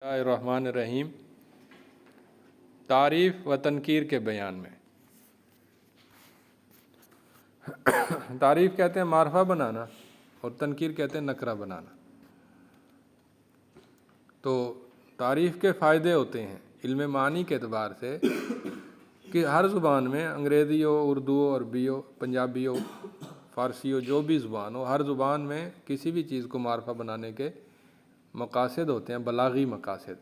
الرحمن الرحیم۔ تعریف و تنکیر کے بیان میں تعریف کہتے ہیں معرفہ بنانا اور تنکیر کہتے ہیں نکرہ بنانا۔ تو تعریف کے فائدے ہوتے ہیں علم معنی کے اعتبار سے کہ ہر زبان میں، انگریزی ہو، اردو ہو، عربی ہو، پنجابی ہو، فارسی ہو، جو بھی زبان ہو، ہر زبان میں کسی بھی چیز کو معرفہ بنانے کے مقاصد ہوتے ہیں، بلاغی مقاصد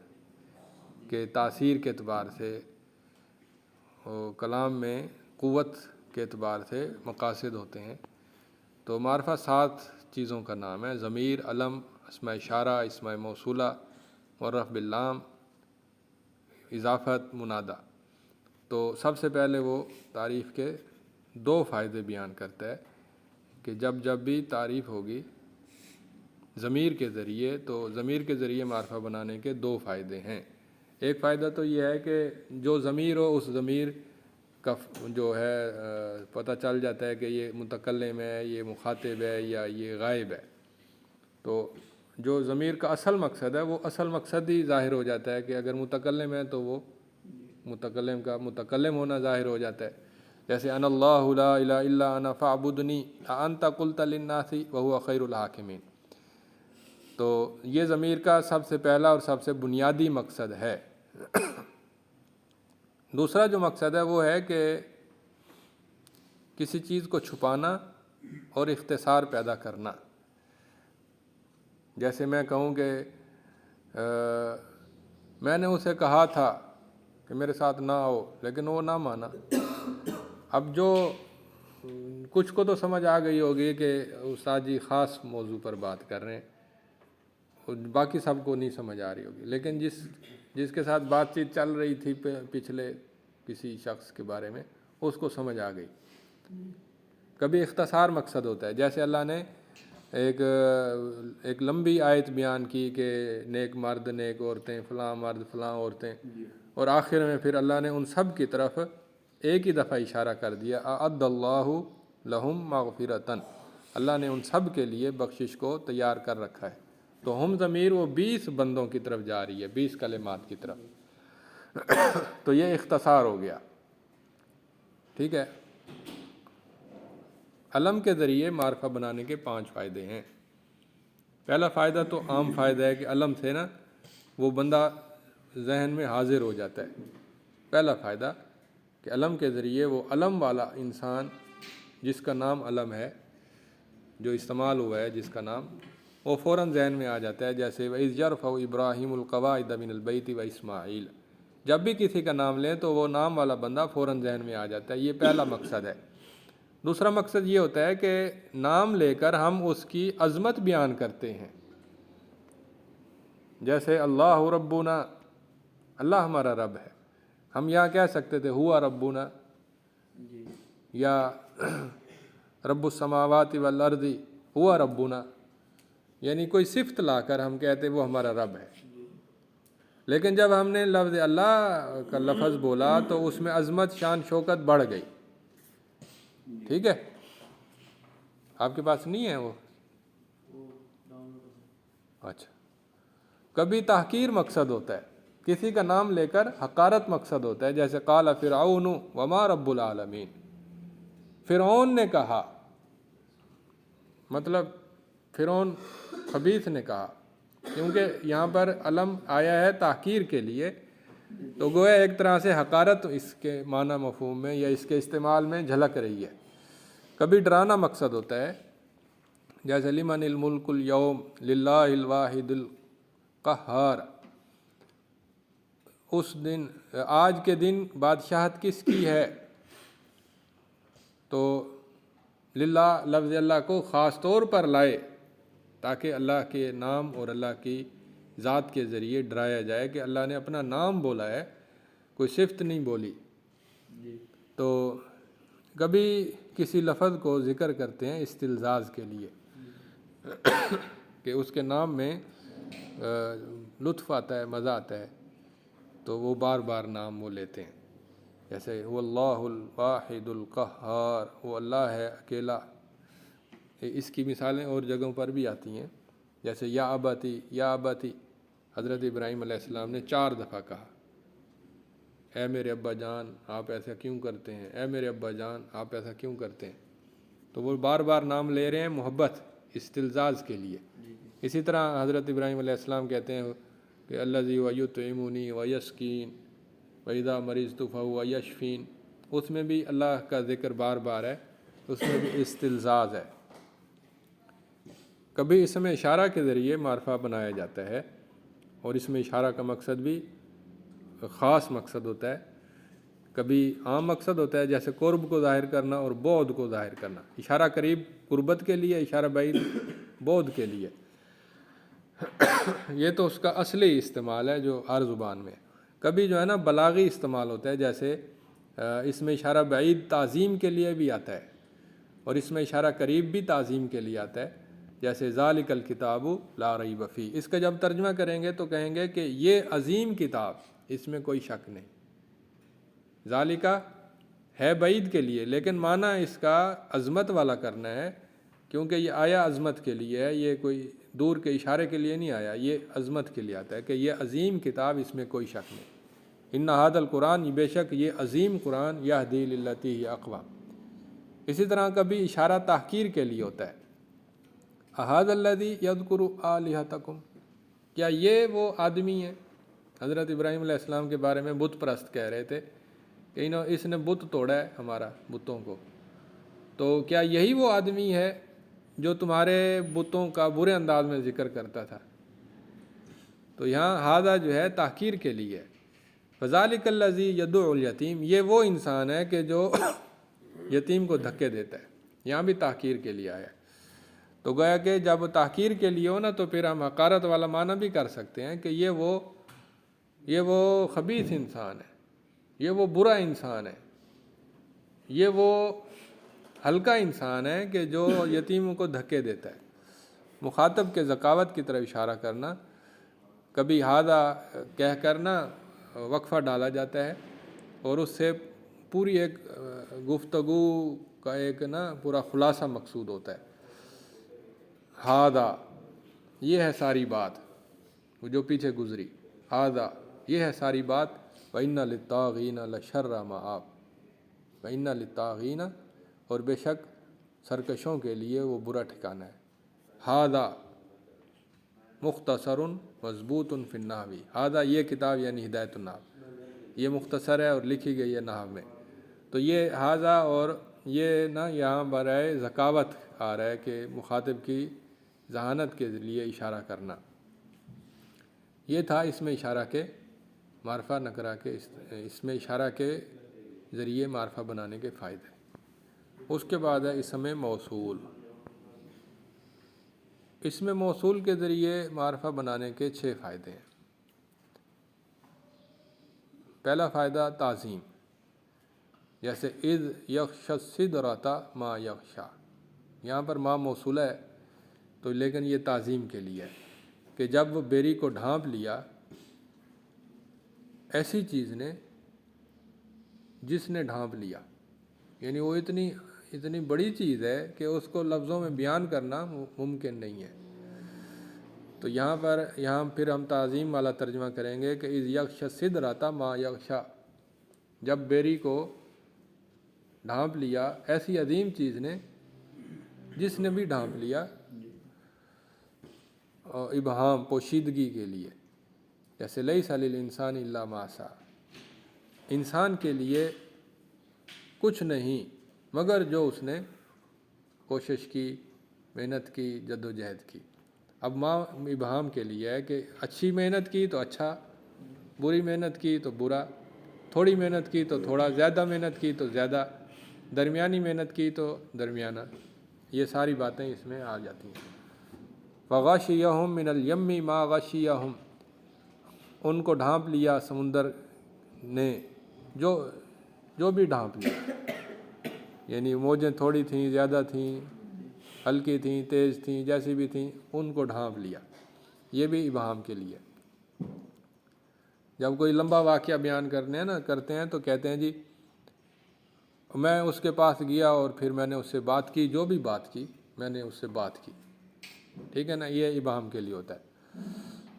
کہ تاثیر کے اعتبار سے، کلام میں قوت کے اعتبار سے مقاصد ہوتے ہیں۔ تو معرفہ 7 چیزوں کا نام ہے: ضمیر، علم، اسماء اشارہ، اسماء موصولہ، معرف باللام، اضافت، منادہ۔ تو سب سے پہلے وہ تعریف کے 2 فائدے بیان کرتا ہے کہ جب بھی تعریف ہوگی ضمیر کے ذریعے، تو ضمیر کے ذریعے معرفہ بنانے کے 2 فائدے ہیں۔ ایک فائدہ تو یہ ہے کہ جو ضمیر ہو، اس ضمیر کا جو ہے پتہ چل جاتا ہے کہ یہ متکلم ہے، یہ مخاطب ہے، یا یہ غائب ہے۔ تو جو ضمیر کا اصل مقصد ہے، وہ اصل مقصد ہی ظاہر ہو جاتا ہے کہ اگر متکلم ہے تو وہ متکلم کا متکلم ہونا ظاہر ہو جاتا ہے۔ جیسے انا اللہ لا الہ الا انا فاعبدنی اانت قلت للناس وهو خیر الحاکمین۔ تو یہ ضمیر کا سب سے پہلا اور سب سے بنیادی مقصد ہے۔ دوسرا جو مقصد ہے وہ ہے کہ کسی چیز کو چھپانا اور اختصار پیدا کرنا۔ جیسے میں کہوں کہ میں نے اسے کہا تھا کہ میرے ساتھ نہ آؤ، لیکن وہ نہ مانا۔ اب جو کچھ کو تو سمجھ آ گئی ہوگی کہ استاد جی خاص موضوع پر بات کر رہے ہیں، باقی سب کو نہیں سمجھ آ رہی ہوگی، لیکن جس کے ساتھ بات چیت چل رہی تھی پچھلے کسی شخص کے بارے میں، اس کو سمجھ آ گئی۔ کبھی اختصار مقصد ہوتا ہے، جیسے اللہ نے ایک لمبی آیت بیان کی کہ نیک مرد، نیک عورتیں، فلاں مرد، فلاں عورتیں، اور آخر میں پھر اللہ نے ان سب کی طرف ایک ہی دفعہ اشارہ کر دیا، اعد اللہ لہم مغفرۃ، اللہ نے ان سب کے لیے بخشش کو تیار کر رکھا ہے۔ تو ہم ضمیر وہ 20 بندوں کی طرف جا رہی ہے، 20 کلمات کی طرف۔ تو یہ اختصار ہو گیا، ٹھیک ہے۔ علم کے ذریعے معرفہ بنانے کے 5 فائدے ہیں۔ پہلا فائدہ تو عام فائدہ ہے کہ علم سے نا وہ بندہ ذہن میں حاضر ہو جاتا ہے۔ پہلا فائدہ کہ علم کے ذریعے وہ علم والا انسان جس کا نام علم ہے، جو استعمال ہوا ہے جس کا نام، وہ فوراً ذہن میں آ جاتا ہے۔ جیسے وَإِذْ يَرْفَعُ إِبْرَاهِيمُ الْقَوَاعِدَ مِنَ الْبَيْتِ وَإِسْمَاعِيلُ، جب بھی کسی کا نام لیں تو وہ نام والا بندہ فوراً ذہن میں آ جاتا ہے۔ یہ پہلا مقصد ہے۔ دوسرا مقصد یہ ہوتا ہے کہ نام لے کر ہم اس کی عظمت بیان کرتے ہیں۔ جیسے اللہ ربنا، اللہ ہمارا رب ہے، ہم یہاں کہہ سکتے تھے ہوا ربنا، یا رب السماوات والارض ہوا ربنا، یعنی کوئی صفت لا کر ہم کہتے وہ ہمارا رب ہے۔ لیکن جب ہم نے لفظ اللہ کا لفظ بولا تو اس میں عظمت، شان، شوکت بڑھ گئی، ٹھیک ہے۔ آپ کے پاس نہیں ہے وہ؟ اچھا۔ کبھی تحقیر مقصد ہوتا ہے، کسی کا نام لے کر حقارت مقصد ہوتا ہے، جیسے قال فرعون وما رب العالمین، فرعون نے کہا، مطلب فرعون خبیث نے کہا، کیونکہ یہاں پر علم آیا ہے تحقیر کے لیے، تو گویا ایک طرح سے حقارت اس کے معنی مفہوم میں یا اس کے استعمال میں جھلک رہی ہے۔ کبھی ڈرانا مقصد ہوتا ہے، جیسے لمن الملک اليوم للہ الواحد القہار، اس دن، آج کے دن بادشاہت کس کی ہے؟ تو للہ لفظ اللہ کو خاص طور پر لائے تاکہ اللہ کے نام اور اللہ کی ذات کے ذریعے ڈرایا جائے کہ اللہ نے اپنا نام بولا ہے، کوئی صفت نہیں بولی۔ تو کبھی کسی لفظ کو ذکر کرتے ہیں استلزاز کے لیے کہ اس کے نام میں لطف آتا ہے، مزہ آتا ہے، تو وہ بار بار نام وہ لیتے ہیں۔ جیسے وہ اللہ الواحد القہار، وہ اللہ ہے اکیلا۔ اس کی مثالیں اور جگہوں پر بھی آتی ہیں، جیسے یا ابتی، یا ابتی، حضرت ابراہیم علیہ السلام نے 4 دفعہ کہا، اے میرے ابا جان آپ ایسا کیوں کرتے ہیں، اے میرے ابا جان آپ ایسا کیوں کرتے ہیں. تو وہ بار بار نام لے رہے ہیں محبت استلزاز کے لیے. اسی طرح حضرت ابراہیم علیہ السلام کہتے ہیں کہ الذی یطعمنی ویسقین وَإِذَا مَرِضْتُ فَهُوَ یشفین. اس میں بھی اللہ کا ذکر بار بار ہے، اس میں بھی استلزاز ہے. کبھی اس میں اشارہ کے ذریعے معرفہ بنایا جاتا ہے، اور اس میں اشارہ کا مقصد بھی خاص مقصد ہوتا ہے، کبھی عام مقصد ہوتا ہے جیسے قرب کو ظاہر کرنا اور بعد کو ظاہر کرنا. اشارہ قریب قربت کے لیے، اشارہ بعید بعد کے لیے. یہ تو اس کا اصلی استعمال ہے جو ہر زبان میں. کبھی جو ہے نا بلاغی استعمال ہوتا ہے، جیسے اس میں اشارہ بعید تعظیم کے لیے بھی آتا ہے، اور اس میں اشارہ قریب بھی تعظیم کے لیے آتا ہے، جیسے ذالک الکتاب لا ریب فیہ. اس کا جب ترجمہ کریں گے تو کہیں گے کہ یہ عظیم کتاب، اس میں کوئی شک نہیں. ذالکہ ہے بعید کے لیے، لیکن معنی اس کا عظمت والا کرنا ہے، کیونکہ یہ آیا عظمت کے لیے ہے، یہ کوئی دور کے اشارے کے لیے نہیں آیا، یہ عظمت کے لیے آتا ہے کہ یہ عظیم کتاب، اس میں کوئی شک نہیں. ان ھذا القرآن، بے شک یہ عظیم قرآن، یہدی للتی ہی اقوام. اسی طرح کبھی اشارہ تحقیر کے لیے ہوتا ہے، اھذا الذی یذکر آلہتکم، کیا یہ وہ آدمی ہے؟ حضرت ابراہیم علیہ السلام کے بارے میں بت پرست کہہ رہے تھے کہ اس نے بت توڑا ہے ہمارا، بتوں کو. تو کیا یہی وہ آدمی ہے جو تمہارے بتوں کا برے انداز میں ذکر کرتا تھا؟ تو یہاں ھذا جو ہے تحقیر کے لیے. فذلک الذی یدعو الیتیم، یہ وہ انسان ہے کہ جو یتیم کو دھکے دیتا ہے. یہاں بھی تحقیر کے لیے آیا. تو گویا کہ جب تحقیر کے لیے ہو نا تو پھر ہم حقارت والا معنی بھی کر سکتے ہیں کہ یہ وہ خبیث انسان ہے، یہ وہ برا انسان ہے، یہ وہ ہلکا انسان ہے کہ جو یتیموں کو دھکے دیتا ہے. مخاطب کے ذکاوت کی طرف اشارہ کرنا، کبھی ھذا کہہ کرنا وقفہ ڈالا جاتا ہے، اور اس سے پوری ایک گفتگو کا ایک پورا خلاصہ مقصود ہوتا ہے. ھذا یہ ہے ساری بات، وہ جو پیچھے گزری. ھذا یہ ہے ساری بات. وَإِنَّ لِلطَّاغِينَ لَشَرَّ مَآبٍ، وَإِنَّ لِلطَّاغِينَ، اور بے شک سرکشوں کے لیے وہ برا ٹھکانہ ہے. ھذا مختصر مضبوط فی النحو، ھذا یہ کتاب یعنی ہدایت النحو، یہ مختصر ہے اور لکھی گئی ہے نحو میں. تو یہ ھذا اور یہ یہاں برائے ذکاوت آ رہا ہے کہ مخاطب کی ذہانت کے لیے اشارہ کرنا. یہ تھا اس میں اشارہ کے معرفہ نکرہ کے، اس میں اشارہ کے ذریعے معرفہ بنانے کے فائدے. اس کے بعد ہے اسم موصول. اسم موصول کے ذریعے معرفہ بنانے کے 6 فائدے ہیں. پہلا فائدہ تعظیم، جیسے اذ یغشی السدرۃ ما یغشی. یہاں پر ما موصولہ ہے تو لیکن یہ تعظیم کے لیے ہے کہ جب وہ بیری کو ڈھانپ لیا ایسی چیز نے جس نے ڈھانپ لیا، یعنی وہ اتنی بڑی چیز ہے کہ اس کو لفظوں میں بیان کرنا ممکن نہیں ہے. تو یہاں پھر ہم تعظیم والا ترجمہ کریں گے کہ اذ یغشی السدرۃ ما یغشی، جب بیری کو ڈھانپ لیا ایسی عظیم چیز نے جس نے بھی ڈھانپ لیا. اور ابہام پوشیدگی کے لیے، جیسے لیس للانسان الا ما سعی، انسان کے لیے کچھ نہیں مگر جو اس نے کوشش کی، محنت کی، جد و جہد کی. اب ما ابہام کے لیے ہے کہ اچھی محنت کی تو اچھا، بری محنت کی تو برا، تھوڑی محنت کی تو تھوڑا، زیادہ محنت کی تو زیادہ، درمیانی محنت کی تو درمیانہ. یہ ساری باتیں اس میں آ جاتی ہیں. وغاشیہم من الیم ما غشیہم، ان کو ڈھانپ لیا سمندر نے جو بھی ڈھانپ لیا، یعنی موجیں تھوڑی تھیں، زیادہ تھیں، ہلکی تھیں، تیز تھیں، جیسی بھی تھیں، ان کو ڈھانپ لیا. یہ بھی ابہام کے لیے. جب کوئی لمبا واقعہ بیان کرتے ہیں تو کہتے ہیں جی میں اس کے پاس گیا اور پھر میں نے اس سے بات کی، جو بھی بات کی میں نے اس سے بات کی. ٹھیک ہے نا، یہ ابہام کے لیے ہوتا ہے.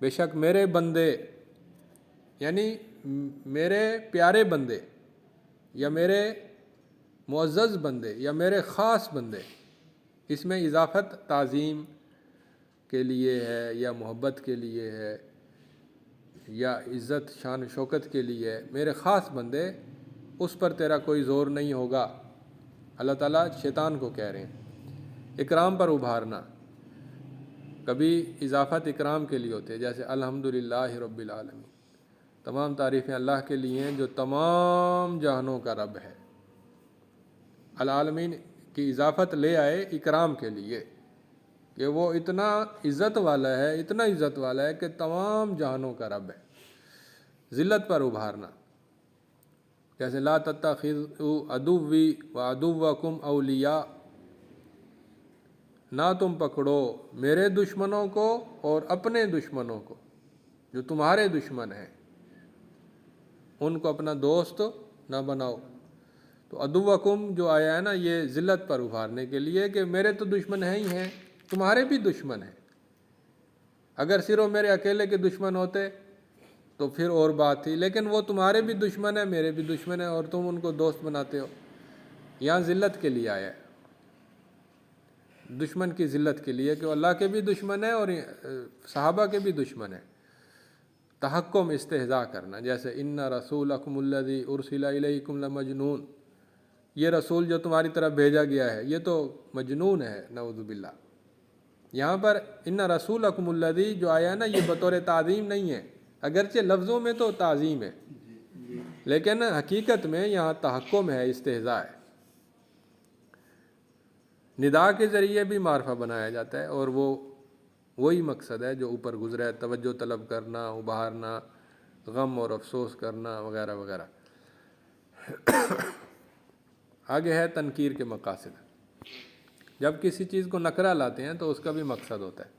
بے شک میرے بندے یعنی میرے پیارے بندے یا میرے معزز بندے یا میرے خاص بندے، اس میں اضافت تعظیم کے لیے ہے یا محبت کے لیے ہے یا عزت شان و شوکت کے لیے ہے، میرے خاص بندے اس پر تیرا کوئی زور نہیں ہوگا۔ اللہ تعالیٰ شیطان کو کہہ رہے ہیں اکرام پر ابھارنا۔ کبھی اضافت اکرام کے لیے ہوتے ہے، جیسے الحمدللہ رب العالمین، تمام تعریفیں اللہ کے لیے ہیں جو تمام جہانوں کا رب ہے۔ العالمین کی اضافت لے آئے اکرام کے لیے کہ وہ اتنا عزت والا ہے، اتنا عزت والا ہے کہ تمام جہانوں کا رب ہے۔ ذلت پر ابھارنا، جیسے لا تتخذوا عدوی وعدوکم اولیاء، نہ تم پکڑو میرے دشمنوں کو اور اپنے دشمنوں کو، جو تمہارے دشمن ہیں ان کو اپنا دوست نہ بناؤ۔ تو عدوکم جو آیا ہے نا، یہ ذلت پر ابھارنے کے لیے کہ میرے تو دشمن ہیں ہی ہیں، تمہارے بھی دشمن ہیں۔ اگر صرف میرے اکیلے کے دشمن ہوتے تو پھر اور بات تھی، لیکن وہ تمہارے بھی دشمن ہیں، میرے بھی دشمن ہیں، اور تم ان کو دوست بناتے ہو۔ یہاں ذلت کے لیے آیا ہے، دشمن کی ذلت کے لیے کہ وہ اللہ کے بھی دشمن ہیں اور صحابہ کے بھی دشمن ہیں۔ تحکم استہزاء کرنا، جیسے ان رسولکم الذی ارسل الیکم لمجنون، یہ رسول جو تمہاری طرف بھیجا گیا ہے یہ تو مجنون ہے، نعوذ باللہ۔ یہاں پر ان رسولکم الذی جو آیا ہے نا، یہ بطور تعظیم نہیں ہے، اگرچہ لفظوں میں تو تعظیم ہے لیکن حقیقت میں یہاں تحکم ہے، استہزاء ہے۔ ندا کے ذریعے بھی معرفہ بنایا جاتا ہے، اور وہ وہی مقصد ہے جو اوپر گزرا ہے، توجہ طلب کرنا، ابھارنا، غم اور افسوس کرنا وغیرہ وغیرہ۔ آگے ہے تنکیر کے مقاصد۔ جب کسی چیز کو نکرہ لاتے ہیں تو اس کا بھی مقصد ہوتا ہے۔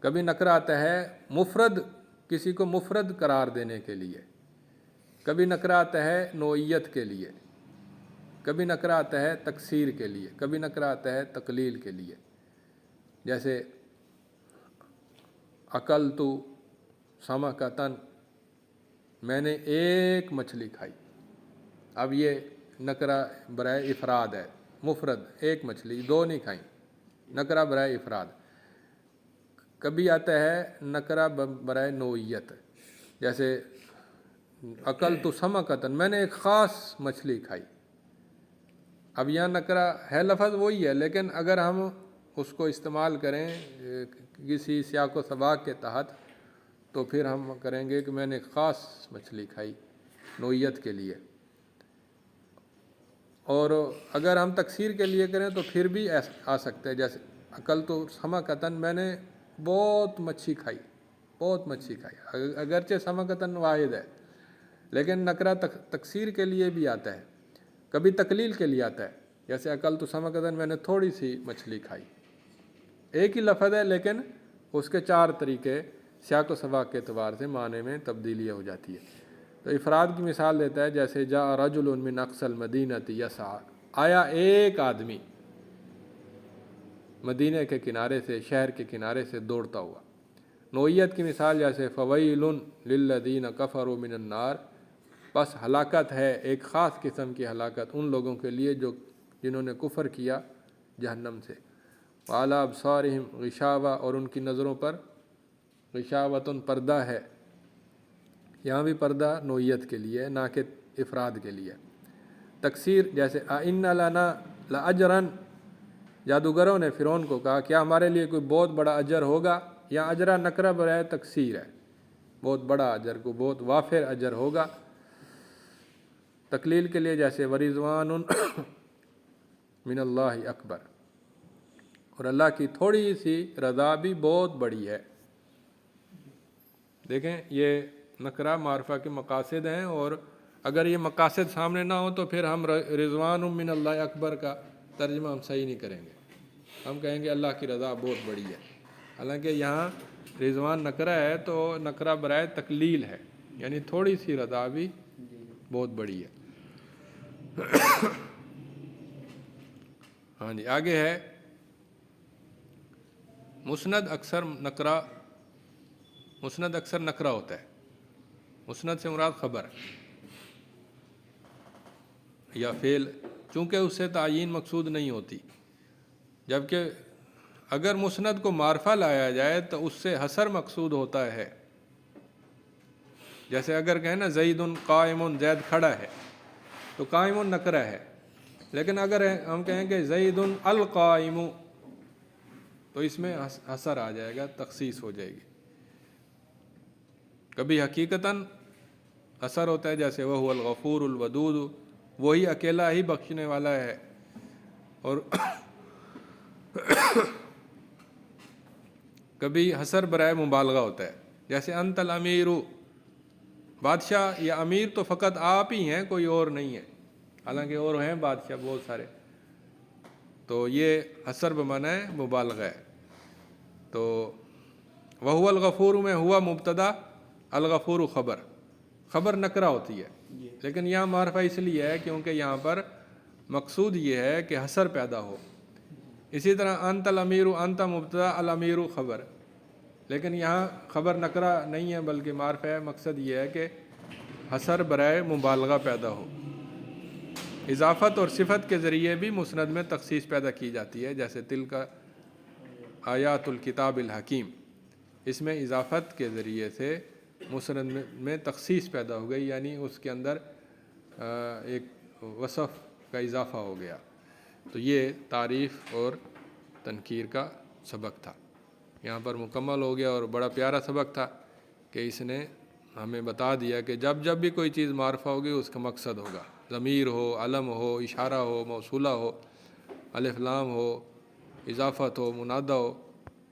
کبھی نکرہ آتا ہے مفرد، کسی کو مفرد قرار دینے کے لیے، کبھی نکرہ آتا ہے نوعیت کے لیے، کبھی نکرہ آتا ہے تکثیر کے لیے، کبھی نکرہ آتا ہے تقلیل کے لیے۔ جیسے اکلت سمکۃ، میں نے ایک مچھلی کھائی۔ اب یہ نکرہ برائے افراد ہے، مفرد، ایک مچھلی، دو نہیں کھائیں، نکرہ برائے افراد۔ کبھی آتا ہے نکرہ برائے نوعیت، جیسے اکلت سمکۃ، میں نے ایک خاص مچھلی کھائی۔ اب یہاں نکرہ ہے، لفظ وہی ہے، لیکن اگر ہم اس کو استعمال کریں کسی سیاق و سباق کے تحت تو پھر ہم کریں گے کہ میں نے ایک خاص مچھلی کھائی، نوعیت کے لیے۔ اور اگر ہم تکثیر کے لیے کریں تو پھر بھی آ سکتے ہیں، جیسے اکلت سمکۃ، میں نے بہت مچھلی کھائی، بہت مچھلی کھائی، اگرچہ سمکۃ واحد ہے لیکن نکرہ تکثیر کے لیے بھی آتا ہے، کبھی تقلیل کے لیے آتا ہے، جیسے اکلت سمکۃ، میں نے تھوڑی سی مچھلی کھائی۔ ایک ہی لفظ ہے لیکن اس کے چار طریقے سیاق و سباق کے اعتبار سے معنی میں تبدیلی ہو جاتی ہے۔ تو افراد کی مثال دیتا ہے، جیسے جاء رجل من اقصى المدینۃ یسعی، آیا ایک آدمی مدینے کے کنارے سے، شہر کے کنارے سے دوڑتا ہوا۔ نوعیت کی مثال جیسے فویل للذین کفروا من النار، بس ہلاکت ہے، ایک خاص قسم کی ہلاکت ان لوگوں کے لیے جنہوں نے کفر کیا جہنم سے۔ وعلی ابصارہم غشاوہ، اور ان کی نظروں پر غشاوۃ، پردہ ہے۔ یہاں بھی پردہ نوعیت کے لیے نہ کہ افراد کے لیے۔ تکثیر جیسے اَإِنَّ لَنَا لَأَجْرًا، جادوگروں نے فرعون کو کہا کیا ہمارے لیے کوئی بہت بڑا اجر ہوگا؟ یا اجرا نکرہ برائے تکثیر ہے، بہت بڑا اجر، کو بہت وافر اجر ہوگا۔ تقلیل کے لیے جیسے وَرِضْوَانٌ من اللہ اکبر، اور اللہ کی تھوڑی سی رضا بھی بہت بڑی ہے۔ دیکھیں یہ نکرہ معرفہ کے مقاصد ہیں، اور اگر یہ مقاصد سامنے نہ ہو تو پھر ہم رضوان من اللہ اکبر کا ترجمہ ہم صحیح نہیں کریں گے، ہم کہیں گے اللہ کی رضا بہت بڑی ہے، حالانکہ یہاں رضوان نکرہ ہے تو نکرہ برائے تقلیل ہے، یعنی تھوڑی سی رضا بھی بہت بڑی ہے۔ ہاں جی، آگے ہے مسند اکثر نکرہ مسند اکثر نکرہ ہوتا ہے، مسند سے مراد خبر یا فعل، چونکہ اس سے تعیین مقصود نہیں ہوتی، جبکہ اگر مسند کو معرفہ لایا جائے تو اس سے حصر مقصود ہوتا ہے۔ جیسے اگر کہیں نا زید قائم، زید کھڑا ہے، تو قائم نکرہ ہے، لیکن اگر ہم کہیں کہ زید القائم تو اس میں حصر آ جائے گا، تخصیص ہو جائے گی۔ کبھی حقیقتاً حصر ہوتا ہے، جیسے وہ الغفور الودود، وہی اکیلا ہی بخشنے والا ہے، اور کبھی حصر برائے مبالغہ ہوتا ہے، جیسے انت الامیر، بادشاہ یا امیر تو فقط آپ ہی ہیں، کوئی اور نہیں ہے، حالانکہ اور ہیں بادشاہ بہت سارے، تو یہ حصر بمعنی مبالغہ ہے۔ تو وہو الغفور میں ہوا مبتدا، الغفور خبر نکرہ ہوتی ہے، لیکن یہاں معرفہ اس لیے ہے کیونکہ یہاں پر مقصود یہ ہے کہ حصر پیدا ہو۔ اسی طرح انت الامیر، انت مبتدا، الامیر خبر، لیکن یہاں خبر نکرہ نہیں ہے بلکہ معرفہ ہے، مقصد یہ ہے کہ حصر برائے مبالغہ پیدا ہو۔ اضافت اور صفت کے ذریعے بھی مسند میں تخصیص پیدا کی جاتی ہے، جیسے تلک آیات الکتاب الحکیم، اس میں اضافت کے ذریعے سے مسند میں تخصیص پیدا ہو گئی، یعنی اس کے اندر ایک وصف کا اضافہ ہو گیا۔ تو یہ تعریف اور تنکیر کا سبق تھا، یہاں پر مکمل ہو گیا، اور بڑا پیارا سبق تھا کہ اس نے ہمیں بتا دیا کہ جب بھی کوئی چیز معرفہ ہوگی اس کا مقصد ہوگا، ضمیر ہو، علم ہو، اشارہ ہو، موصولہ ہو، الف لام ہو، اضافت ہو، منادہ ہو،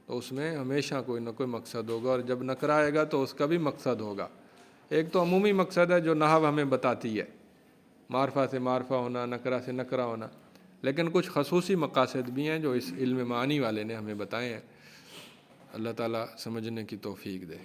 تو اس میں ہمیشہ کوئی نہ کوئی مقصد ہوگا، اور جب نکرہ آئے گا تو اس کا بھی مقصد ہوگا۔ ایک تو عمومی مقصد ہے جو نحو ہمیں بتاتی ہے، معرفہ سے معرفہ ہونا، نکرہ سے نکرہ ہونا، لیکن کچھ خصوصی مقاصد بھی ہیں جو اس علم معانی والے نے ہمیں بتائے ہیں۔ اللہ تعالیٰ سمجھنے کی توفیق دے۔